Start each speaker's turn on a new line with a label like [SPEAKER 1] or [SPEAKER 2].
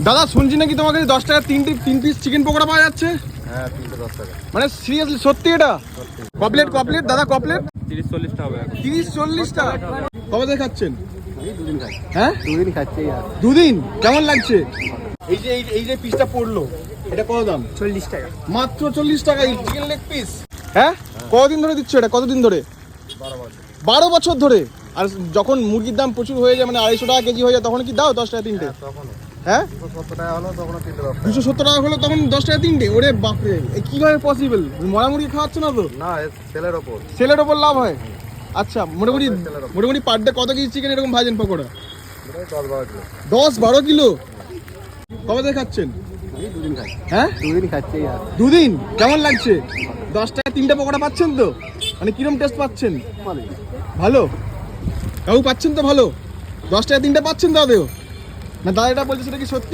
[SPEAKER 1] দাদা শুনছি নাকি তোমার কাছে 10 টাকা 3 পিস চিকেন পকোড়া পাওয়া যাচ্ছে?
[SPEAKER 2] হ্যাঁ 310 টাকা।
[SPEAKER 1] মানে সিরিয়াসলি সত্যি এটা? কপলেট দাদা কপলেট
[SPEAKER 2] 30-40 টাকা হবে।
[SPEAKER 1] 30-40 টাকা। কবে থেকে খাচ্ছেন?
[SPEAKER 2] এই দুদিন খাই।
[SPEAKER 1] হ্যাঁ
[SPEAKER 2] দুদিন খাচ্ছি আর।
[SPEAKER 1] দুদিন। কেমন লাগছে? এই যে পিসটা পড়লো এটা কত দাম?
[SPEAKER 2] 40 টাকা।
[SPEAKER 1] মাত্র 40 টাকা এই চিকেন লেগ পিস। হ্যাঁ কতদিন ধরে দিচ্ছ এটা? কতদিন ধরে? 12 বছর ধরে। আর যখন মুরগির দাম প্রচুর হয়ে যায় মানে 250 টাকা কেজি হয়ে যায় তখন কি দাও 10 টাকা তিনটে? হ্যাঁ
[SPEAKER 2] 270 টাকা হলো তখন 310 টাকা।
[SPEAKER 1] 270 টাকা হলো তখন 10 টাকা তিনটে? ওরে বাপরে, কিভাবে পসিবল? মরা মুরগি খাওয়াচ্ছ না তো?
[SPEAKER 2] না সেলের ওপর।
[SPEAKER 1] সেলের ওপর লাভ হয়? আচ্ছা মোটামুটি পার ডে কত কেজি চিকেন এরকম ভাজেন পকোড়া?
[SPEAKER 2] 10-12 কিলো।
[SPEAKER 1] 10-12 কিলো। কবে থেকে খাচ্ছেন?
[SPEAKER 2] এই দুদিন খাই।
[SPEAKER 1] হ্যাঁ
[SPEAKER 2] দুদিন খাচ্ছি আর।
[SPEAKER 1] দুদিন। কেমন লাগছে? 10 টাকা তিনটে পকোড়া পাচ্ছেন তো? মানে কিরম টেস্ট পাচ্ছেন? ভালো কাউ পাচ্ছেন তো? ভালো 10 টাকা তিনটে পাচ্ছেন দাদাও? না দাদা এটা বলছে সেটা কি সত্যি?